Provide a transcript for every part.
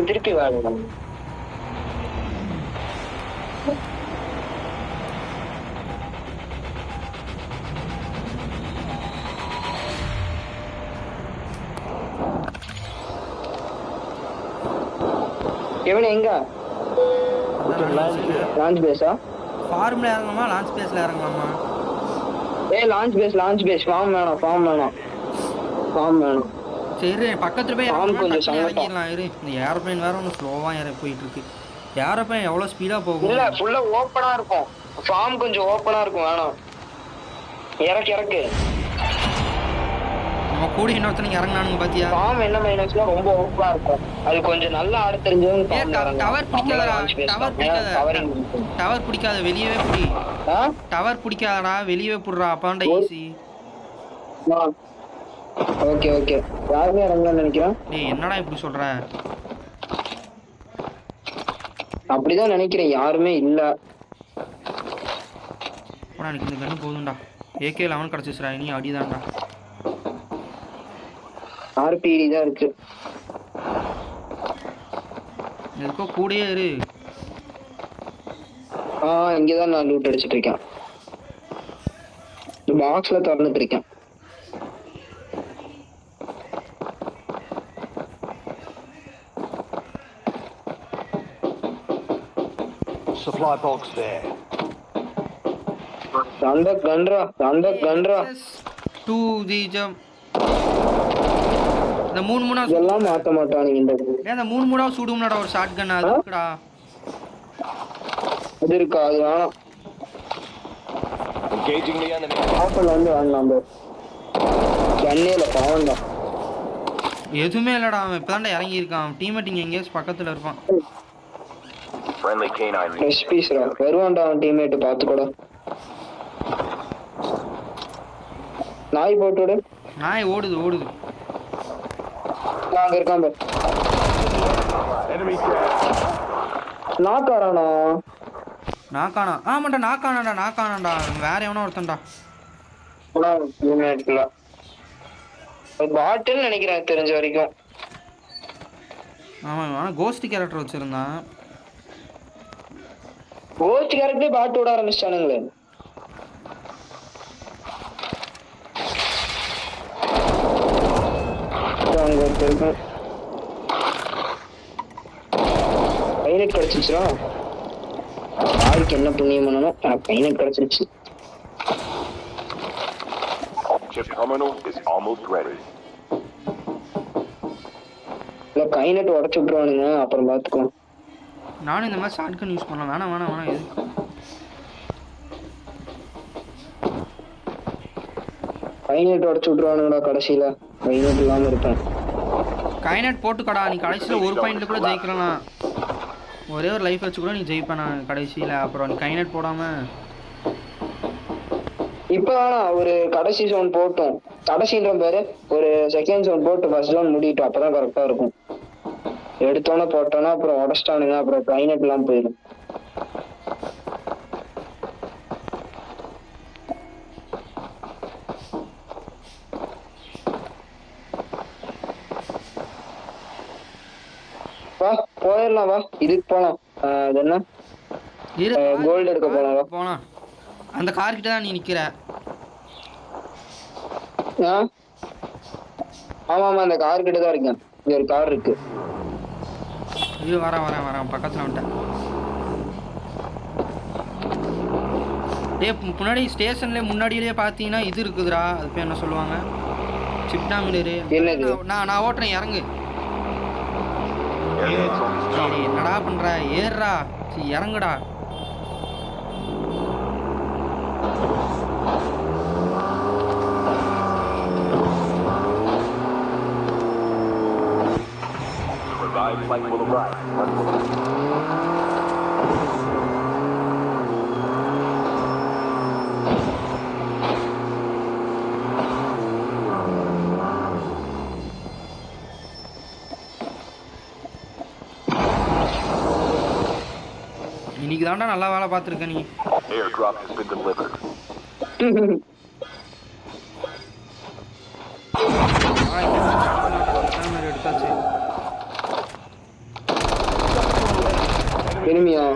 திருப்பி வாங்க. எவன் எங்க லான்ச் பேஸா? ஃபார்ம்ல இறங்கலாமா லான்ச் பேஸ்ல இறங்கலாமா? லான்ச் பேஸ் ஃபார்ம் வேணாம். சரி பக்கத்துல போய் இறங்கிடலாம். இரு. இந்த ஏரோப்ளேன் வேற ஒன்று ஸ்லோவா போயிட்டு இருக்கு. ஏரோப்ளேன் எவ்வளோ ஸ்பீடா போகும்? இல்ல ஃபுல்லா ஓப்பனா இருக்கும். ஃபார்ம் கொஞ்சம் ஓப்பனா இருக்கும். வேணாம், இறக்கு. நம்ம கூட இன்னொருத்தனுக்கு இறங்கினானுங்க பாத்தியா? ஃபார்ம் என்ன மைனஸ்ல ரொம்ப ஓப்பனா இருக்கும். அது கொஞ்சம் நல்லா ஆட தெரிஞ்சவங்க. டவர் பிடிக்காதடா. டவர் பிடிக்காத வெளியவே புடி. டவர் பிடிக்காதடா வெளியவே புடுறா. அப்பாண்டா ஈஸி. ஓகே யாருமே இறங்கலாம்னு நினைக்கிறேன். டேய் என்னடா இப்படி சொல்ற? அப்படிதான் நினைக்கிறேன், யாருமே இல்ல. போடா எனக்கு இந்த கண்ணு போதும்டா. AK-11 கிடச்சிச்சுடா. இனி அடிதான்டா. RPD தான் இருக்கு. எதுக்கோ கூடயே இரு. இங்கதான் நான் லூட் அடிச்சிட்டு இருக்கேன். பாக்ஸ்ல திறந்துட்டு இருக்கேன். Supply box there. அந்த கன்றா to the jump. இந்த மூணு எல்லாம் மாத்த மாட்டானுங்க. இந்த மூணு சுடும்டா ஒரு ஷாட் கன். அது இருக்குடா. அது இருக்கா? அது வேணாம். Engaging the enemy. ஆப்பல் வந்து வாங்கலாம் ப்ரோ. கண்ணில பாவம் தான். எதுவுமே இல்லடா. அவன் இப்பதான்டா இறங்கி இருக்கான். டீம்மேட் இங்க எங்கேயாச்சும் பக்கத்துல இருப்பான். Friendly canine. எஸ்பிஸ்ரா வருவான்டா அவன் டீம்மேட். பாத்துக்கோடா. நாய் போட்டுடு. நாய் ஓடுது. அங்க இருக்கான் பாரு. Enemy நாக்காரானா? ஆமாண்டா நாக்கானாடா. வேற எவனோ ஒருத்தன்டா. பாட்டில் நினைக்கிறேன் தெரிஞ்ச வரைக்கும். ஆமா ஆனா கோஸ்ட் கேரக்டர் வச்சிருந்தான். கோஸ்ட் கேரக்டரே பாட்டு விட ஆரம்பிச்சிட்டானுங்களே. பைலட் கிடைச்சிச்சுரா. யாருக்கு என்ன புண்ணியம் பண்ணணும்? பைலட் கிடைச்சிருச்சு. chip terminal is almost ready. இல்ல கைநெட் உடச்சு விட்டுருவானுங்க. அப்புறம் பாத்துக்கலாம். நானும் இந்த மாதிரி ஷார்ட் கன் யூஸ் பண்ணலாம். வேணாம் எது? கைநெட் உடச்சு விட்டுருவானுங்கடா. கடைசியில கைநெட் இல்லாம இருப்பேன். கைநெட் போட்டுக்கடா. நீ கடைசியில ஒரு பாயிண்ட்ல கூட ஜெயிக்கலாம். ஒரே ஒரு லைஃப் வச்சு கூட நீ ஜெயிப்ப. நான் கடைசியில அப்புறம் நீ கைநெட் போடாம இப்ப ஒரு கடைசி ஜோன் போட்டோம். கடைசின்ற பேரு ஒரு செகண்ட் ஜோன் போட்டு ஃபர்ஸ்ட் ஜோன் முடிட்டோம். அப்பதான் கரெக்டா இருக்கும். எடுத்தோன்னே போட்டோன்னா அப்புறம் உடச்சிட்டானுங்க. அப்புறம் கைநெட் எல்லாம் போயிடும். போயிடலாம் வா. இதுக்கு போலாம். அது என்ன கோல்டு எடுக்க போலாம். அந்த கார் கிட்ட தான் நீ நிக்கிற. ஆமா அந்த கார் கிட்ட தான் இருக்கேன். இங்க ஒரு கார் இருக்கு. இது வரேன் பக்கத்துல வந்துட்டேன். முன்னாடி ஸ்டேஷன்ல முன்னாடியிலே பாத்தீங்கன்னா இது இருக்குதுடா. அது பேர் என்ன சொல்லுவாங்க? சிப்னா மிலரு. நான் ஓட்டுறேன். இறங்கு. என்னடா பண்ற? ஏறுடா. இறங்குடா. Flight will arrive. இன்னைக்கு தான்டா நல்லா வேலை பார்த்துருக்க நீ. Airdrop has been delivered. எனிமியா?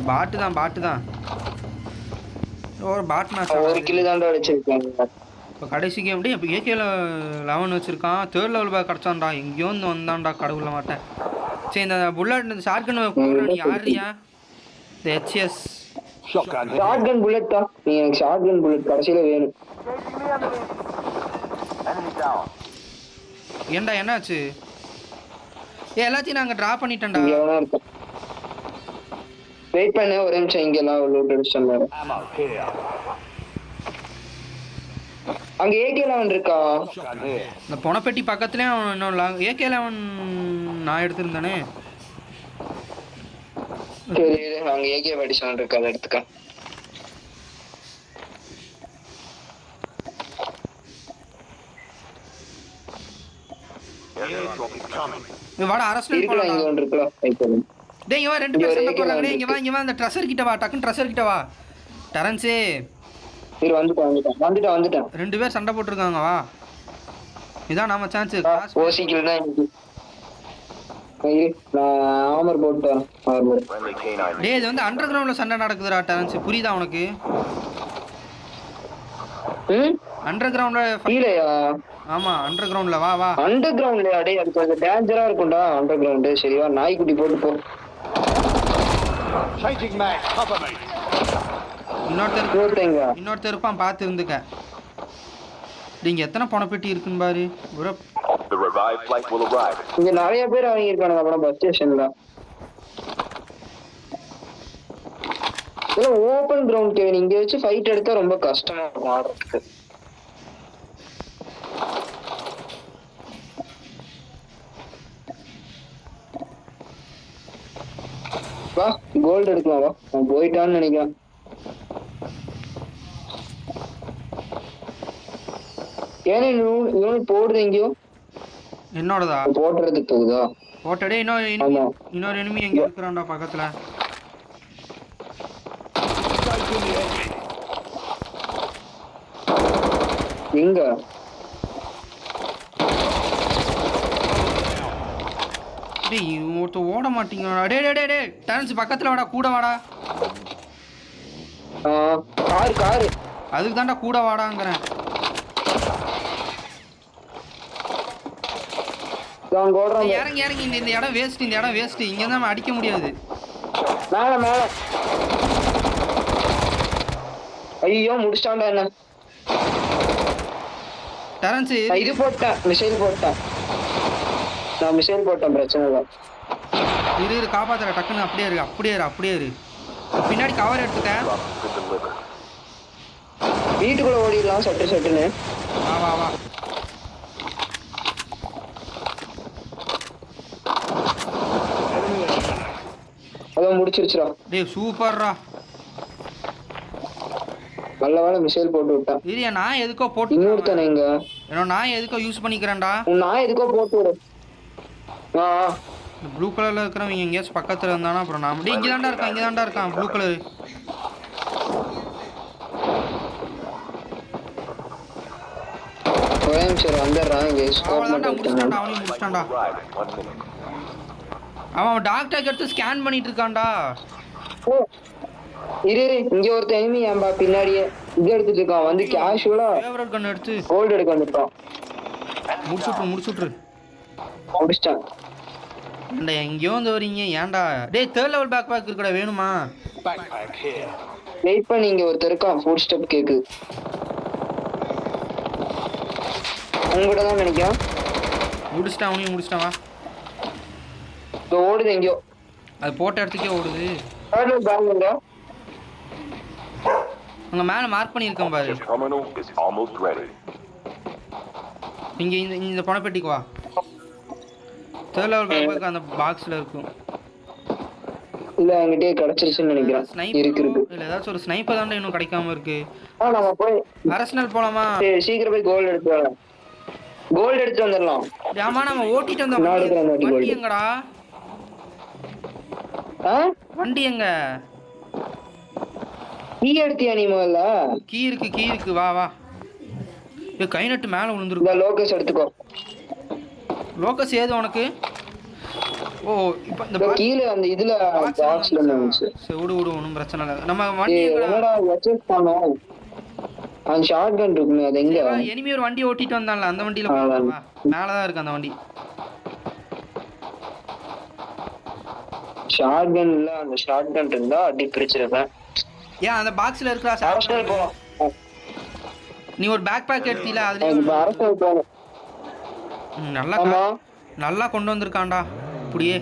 பாட்டு தான் ஒரு பாட் மேட்ச். ஒரு கிலோ தாண்டா அடிச்சிருக்காங்க. இப்போ கடைசி கேம் இப்போ ஏகேல 11 வச்சுருக்கான். 3rd level back கிடச்சான்டா. எங்கேயோ வந்து வந்தான்டா கடவுள மாட்டேன். சரி இந்த புல்லட் இந்த ஷார்ட்கன் யாரியா? இந்த ஹெச்எஸ் ஷாட்கன் புல்லட் தான். நீ எனக்கு ஷாட்கன் புல்லட் கடைசியில வேணும். Enemy down. ஏன்டா என்னாச்சு? எல்லாத்தையும் நாங்கள் ட்ரா பண்ணிட்டேன்டா. இங்க எவனா இருக்கான். வெயிட் பண்ணு ஒரு நிமிஷம். இங்கெல்லாம் லூட் அடிச்சிட்டாங்க. Ammo here. அங்க AK-11 இருக்கா? Shotgun here. இந்த பொனப்பெட்டி பக்கத்துலேயே அவன் இன்னும் AK-11 நான் எடுத்திருந்தேனே. சரி அங்க AK-47 இருக்கு, அதை எடுத்துக்க. Airdrop is coming. வாடா அரசல் இருக்கலாம், இங்க போலாம். ஒன்று இருக்கலாம். வைக்கணும். டேய் இங்க வா, ரெண்டு பேர் சண்டை போறாங்க. இங்க வா அந்த ட்ரெஷர் கிட்ட வா, டக்குன்னு ட்ரெஷர் கிட்ட வா. டரன்ஸே இரு வந்துட்டேன். ரெண்டு பேர் சண்டை போட்டுருக்காங்க. வா இதான் நாம சான்ஸ். ஓசிக்கில் தான் எனக்கு. இரு நான் ஆமர் போட்டு வரேன். ஆர்மர். Friendly canine. டேய் இது வந்து அண்டர் கிரவுண்ட்ல சண்டை நடக்குதுடா டரன்ஸ். புரியுதா உனக்கு? அண்டர் கிரவுண்ட்ல கீழயா? ஆமா அண்டர் கிரவுண்ட்ல. வா வா அண்டர் கிரவுண்ட்லயா? டேய் அது கொஞ்சம் டேஞ்சரா இருக்கும்டா அண்டர் கிரவுண்ட். சரிவா நாய்க்குட்டி போட்டு போ. Changing mag. Cover me. இன்னொருத்தர் இருப்பான், பார்த்து இருந்துக்க. நீங்க எத்தனை பணப்பெட்டி இருக்குன்னு பாரு. ஒரு The revived flight will arrive. இங்க நிறைய பேர் அவங்க இருக்கானுங்க. அப்புறம் பஸ் ஸ்டேஷன்ல இதெல்லாம் ஓபன் கிரவுண்ட் கேவன். இங்க வச்சு ஃபைட் எடுத்தா ரொம்ப கஷ்டமா இருக்கும் ஆடுறதுக்கு. வா கோல்டு எடுக்கலாம். வா நான் போயிட்டான்னு நினைக்கிறேன். ஏன்னா யூனிட் போடுது எங்கேயோ. என்னோடதா போடுறதுக்கு போகுதா? போட்டடே. இன்னொரு எனிமி எங்க இருக்கிறான்டா பக்கத்துல. எங்க? டேய் ஒருத்த ஓட மாட்டீங்கடா. டே டான்ஸ் பக்கத்துல வாடா, கூட வாடா. காரு அதுக்கு தான்டா கூட வாடாங்கறேன். இறங்கி இந்த இடம் வேஸ்ட். இங்க தான் அடிக்க முடியாது. மேல ஐயோ முடிச்சிட்டான்டா என்ன. டரன்ஸ் இது போட்டேன், மிசைல் போட்டேன். நான் மிசைல் போட்டேன், பிரச்சனை இல்லை. இரு காப்பாத்துற. டக்குன்னு அப்படியே இரு. பின்னாடி கவர் எடுத்துக்க. வீட்டுக்குள்ள ஓடிடலாம் சட்டுன்னு. வா அதான் முடிச்சிருச்சுடா. டேய் சூப்பர்ரா. நல்ல வேளை மிசைல் போட்டு விட்டேன். இல்லையா நான் எதுக்கோ போட்டு இன்னொருத்தனை இங்க நான் எதுக்கோ யூஸ் பண்ணிக்கிறேன்டா. நான் எதுக்கோ போட்டு விடு. இந்த ப்ளூ கலர்ல இருக்கிறவங்க எங்கேயாச்சும் பக்கத்துல இருந்தானா அப்புறம் நான் டேய் இங்க தான்டா இருக்கான் ப்ளூ கலர். ஒரே நிமிஷம் வந்துடுறான். இங்க அவனையும் முடிச்சிட்டான்டா. அவன் டாக்டர் எடுத்து ஸ்கேன் பண்ணிட்டு இருக்கான்டா. இரு இங்க ஒருத்த எனிமி ஏன்பா பின்னாடியே இது எடுத்துட்டு இருக்கான். வந்து கேஷுவலா ஃபேவரட் கன் எடுத்து கோல்ட் எடுக்க வந்துட்டான். முடிச்சுட்ரு. முடிச்சிட்டான். ஏன்டா எங்கேயோ வந்து வரீங்க ஏன்டா? டேய் 3rd லெவல் பேக் இருக்கடா, வேணுமா? Backpack here. வெயிட் பண்ணி இங்க ஒருத்தர் இருக்கான். ஃபுட் ஸ்டெப் கேக்குது. உங்ககிட்ட தான் நினைக்கிறேன். அவனையும் முடிச்சிட்டான். வா ஓடுது எங்கேயோ. அது போட்ட இடத்துக்கே ஓடுது. அங்க மேல மார்க் பண்ணியிருக்கேன் பாரு. Chip terminal is almost ready. இங்க இந்த பணப்பெட்டிக்கு வா. 3rd லெவல் பேக் அந்த பாக்ஸ்ல இருக்கும். இல்ல என்கிட்டயே கிடைச்சிருச்சுன்னு நினைக்கிறேன். இருக்கு இல்ல ஏதாச்சும் ஒரு ஸ்னைப்பர் தான்டா இன்னும் கிடைக்காம இருக்கு. நம்ம போய் அரசனல் போலாமா? சீக்கிரம் போய் கோல்ட் எடுத்து வந்துடலாம். ஆமா நம்ம ஓட்டிட்டு வந்தோம். வண்டி எங்கடா? வண்டி எங்க? கீ எடுத்தியா நீ? முதல்ல கீ இருக்கு. வா கை நட்டு மேல விழுந்துருக்கு. லோகஸ் எடுத்துக்கோ. லோகஸ் ஏது உனக்கு? ஓ இப்போ இந்த இதோ கீழே அந்த இதுல பாக்ஸ்ல இருந்துச்சு. சரி விடு விடு ஒன்றும் பிரச்சனை இல்லை. நம்ம வண்டி என்னடா எக்ஸஸ் பண்ணோம். அந்த ஷார்ட் கன் இருக்குமே அது எங்க? எனிமி ஒரு வண்டி ஓட்டிட்டு வந்தான்ல அந்த வண்டியில போவா. மேல தான் இருக்கு அந்த வண்டி. ஷார்ட் கன் இல்ல, அந்த ஷார்ட் கன் இருந்தா அடி பிரிச்சிருப்பேன். ஏன் அந்த பாக்ஸ்ல இருக்கா அரசல் போ. நீ ஒரு பேக் பேக் எடுத்தீல அதுல அரசல் போ. நல்லா நல்லா கொண்டு வந்திருக்கான்டா. இப்படியே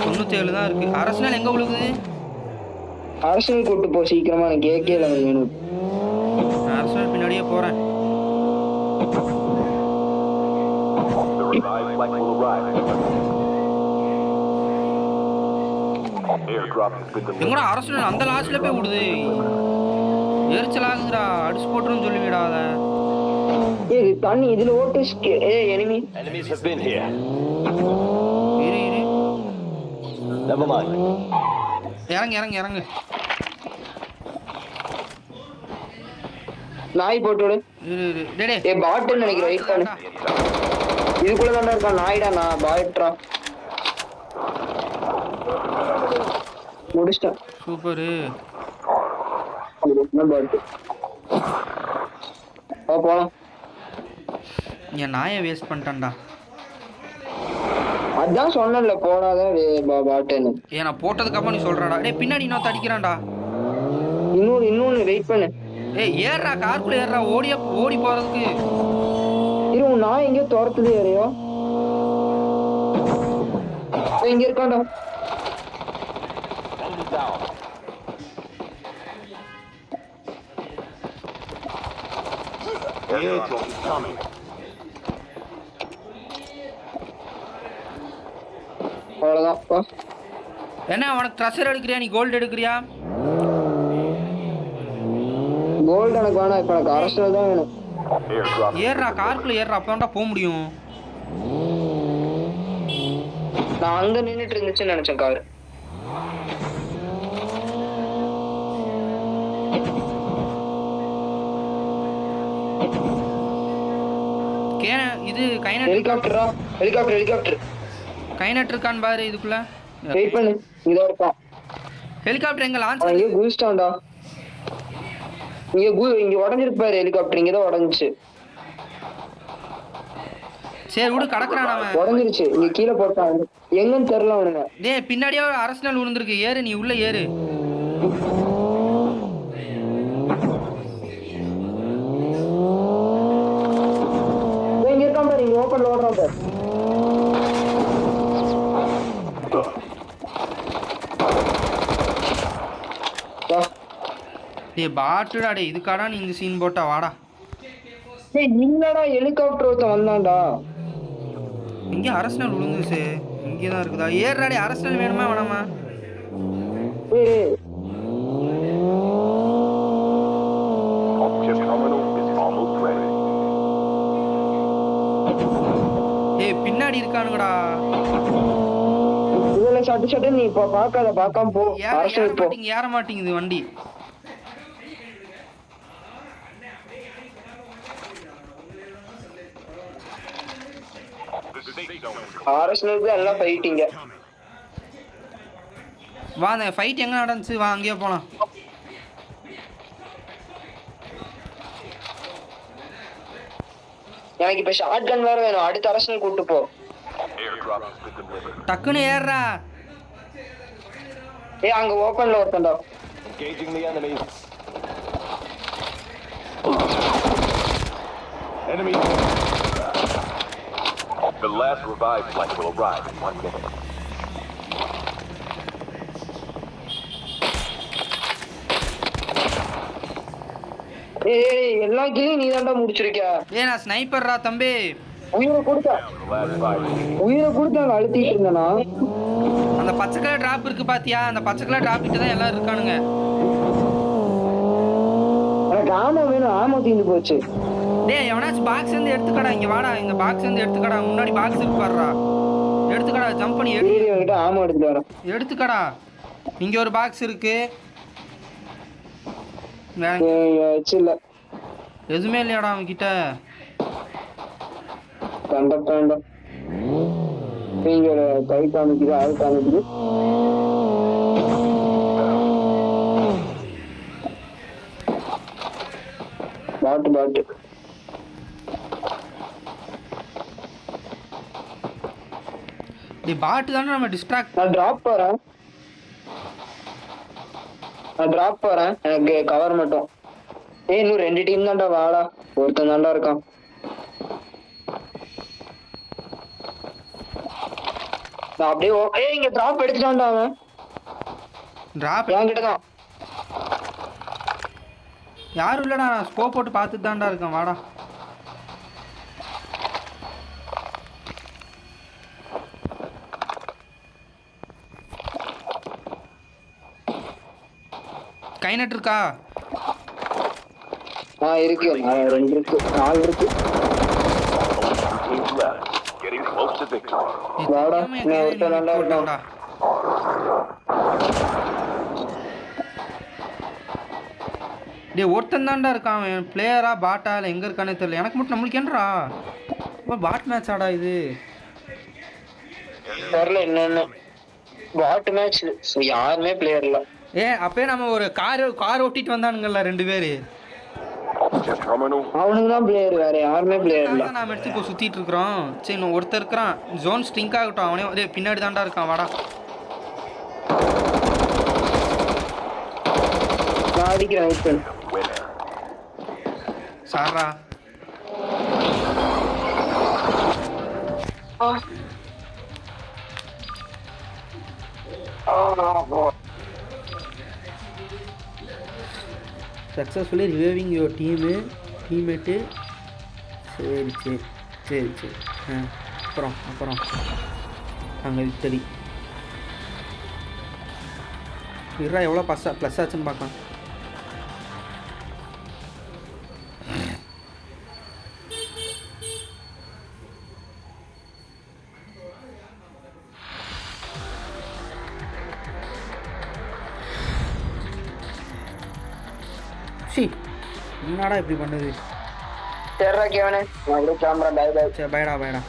97 தான் இருக்கு. அரசல் எங்க விழுகுது? அரசல் கூட்டு போ சீக்கிரமா, எனக்கு கேக்கல வேணும். அரசல் பின்னாடியே போறேன். The revived flight will arrive. Airdrop has been delivered. எங்கடா அரசல் அந்த லாஸ்ட்ல போய் விடுது? எரிச்சலாகுதுடா. அடிச்சு போட்டுருன்னு சொல்லிவிடாத. ஏய் தண்ணி இதுல ஓட்டு. ஏய் enemy. Enemies have been here. இரு இரு. Never mind. இறங்கு இறங்கு இறங்கு. நாய் போட்டு விடு. இரு இரு. டேய் டேய். ஏய் பாட்னு நினைக்கிறேன். வெயிட் பண்ணு. இதுக்குள்ள தான்டா இருக்கான். நாய்டா நான் பாய்ட்றா. முடிச்சிட்டேன். சூப்பர். என்ன பாட்டு? போலாம். என் நாயை வேஸ்ட் பண்ணிட்டேன்டா. அதான் சொன்னேன்ல போடாதான் பாட்டுன்னு. நான் போட்டதுக்கு அப்புறம் நீ சொல்றடா. டேய் பின்னாடி இன்னொருத்த அடிக்கிறான்டா. இன்னொன்னு வெயிட் பண்ணு. ஏய் ஏறா கார்க்குள்ள ஏறா. ஓடி போறதுக்கு. இரு நான் எங்கேயோ துரத்துது யாரையோ. இங்க இருக்காண்டா. Airdrop is coming. அவ்வளவுதான். என்ன உனக்கு ட்ரெஷர் எடுக்கிறியா? நீ கோல்டு எடுக்கிறியா? கோல்டு எனக்கு வேணாம். இப்ப எனக்கு அரசல் தான் வேணும். ஏறா கார்க்குள்ள ஏறா. அப்பதான்டா போக முடியும். நான் அங்க நின்னுட்டு இருந்துச்சுன்னு நினைச்சேன் காரு. இது கைனட் ஹெலிகாப்டரா? ஹெலிகாப்டர் கைனட் இருக்கான்னு பாரு இதுக்குள்ள. வெயிட் பண்ணு. இதோ இருப்பான். ஹெலிகாப்டர் எங்க லான்ச்? இங்க குதிச்சிட்டான்டா. இங்க உடஞ்சிருக்கு பாரு ஹெலிகாப்டர். இங்க தான் உடஞ்சிச்சு. சரி விடு கடக்குறான் அவன். உடஞ்சிருச்சு. இங்க கீழே போட்டான். எங்கன்னு தெரியல அவனுங்க. டேய் பின்னாடியே அரசனல் விழுந்திருக்கு. ஏறு நீ உள்ள ஏறு. இங்க இருக்கான் பாரு. இங்க ஓப்பன்ல ஓடுறான் பாரு. டேய் பாட்டுடா. டேய் இதுக்காடா நீ இந்த சீன் போட்டா? வாடா. டேய் இல்லடா ஹெலிகாப்டர் ஒருத்தன் வந்தான்டா. இங்க அரசனல் விழுந்துச்சு. இங்கே தான் இருக்குதா? ஏறுடா. டேய் அரசனல் வேணுமா வேணாமா? ஏய் Object terminal is almost ready. டேய் பின்னாடி இருக்கானுங்கடா. இதுல சட்டு நீ இப்ப பார்க்காம போ. அரசல் போ. ஏற மாட்டேங்குது வண்டி. அரசலுக்கு எல்லாம் ஃபைட்டிங்க. வா அந்த ஃபைட் எங்க நடந்துச்சு? வா அங்கேயே போலாம். எனக்கு இப்ப ஷார்ட் கன் வேற வேணும். அடுத்த அரசல் கூட்டு போ. டக்குன்னு ஏறா. ஏய் அங்க ஓபன்ல ஒருத்தன்டா. Engaging the enemy. Enemy. The last revived flight will arrive in 1 minute. ஏய் எல்லா கில்லையும் நீ தான்டா முடிச்சிருக்க. நான் ஸ்னைப்பர்ரா தம்பி. உயிரை கொடுத்தாங்க அழுத்திட்டு இருந்தேனா. அந்த பச்சை கலர் டிராப் இருக்கு பாத்தியா? அந்த பச்சை கலர் டிராப் கிட்ட தான் எல்லாம் இருக்கானுங்க. எனக்கு ஆமோ வேணும். ஆமோ தீந்து போச்சு. டேய் எவனாச்சும் பாக்ஸ் வந்து எடுத்துக்கடா. இங்க வாடா. இந்த பாக்ஸ் வந்து எடுத்துக்கடா. முன்னாடி பாக்ஸ் இருக்கு பாருடா. எடுத்துக்கடா. ஜம்ப் பண்ணி எடு. ஆமோ எடுத்து வரேன். எடுத்துக்கடா. இங்க ஒரு பாக்ஸ் இருக்கு. இல்ல எதுவுமே இல்லையாடா அவன் கிட்ட? இங்க ஒரு கை காமிக்குது ஆள் காமிக்குது. பாட்டு பாட்டு தானே நம்ம டிஸ்ட்ராக்ட். நான் டிராப் போறேன் எனக்கு கவர் மட்டும். இன்னும் 2 டீம் தான்டா, வாடா. ஒருத்தன் தான்டா இருக்கான். நான் அப்படியே இங்க டிராப் எடுத்துட்டான்டா அவன். டிராப் என்கிட்ட தான். யாரும் இல்லடா, நான் ஸ்கோப் போட்டு பார்த்துட்டு தான்டா இருக்கேன், வாடா. கைநட் இருக்கா? இருக்கு. 2 இருக்கு, 4 இருக்கு. Teams left. Getting close to victory. வாடா, நான் ஒருத்தன் தான்டா இருக்கான். டேய் ஒருத்தன் தான்டா இருக்கான். அவன் பிளேயரா பாட்டா இல்லை எங்கே இருக்கானே தெரியல. எனக்கு மட்டும் நம்மளுக்கு என்னடா பாட் மேட்ச் ஆடா இது? தெரியல என்னன்னு. பாட் மேட்ச் யாருமே பிளேயர் இல்ல. அப்பயே நம்ம ஒரு கார் ஓட்டிட்டு வந்தானுங்கல்ல 2 பேரு. அவனுக்கு தான் பிளேயர், வேற யாருமே பிளேயர் இல்ல. நாம எடுத்து இப்போ சுத்திட்டு இருக்கிறோம். சரி இன்னும் ஒருத்தர் இருக்கிறான், ஜோன் ஸ்ட்ரிங்க் ஆகட்டும். அவனே பின்னாடி தான்டா இருக்கான், வாடா. நான் அடிக்கிறேன், வெயிட் பண்ணு. சாரா சக்ஸஸ்ஃபுல்லி ரிவைவிங் யுவர் டீம்மேட்டு. சரி அப்புறம் அங்கே விக்டரி. இருடா, எவ்வளோ ப்ளஸ் ஆச்சுன்னு பார்க்கலாம். என்னடா இப்படி பண்ணுது? சரிடா கேவனே, நான் அப்படியே கிளம்புறேன். Bye bye. சரி, பைடா.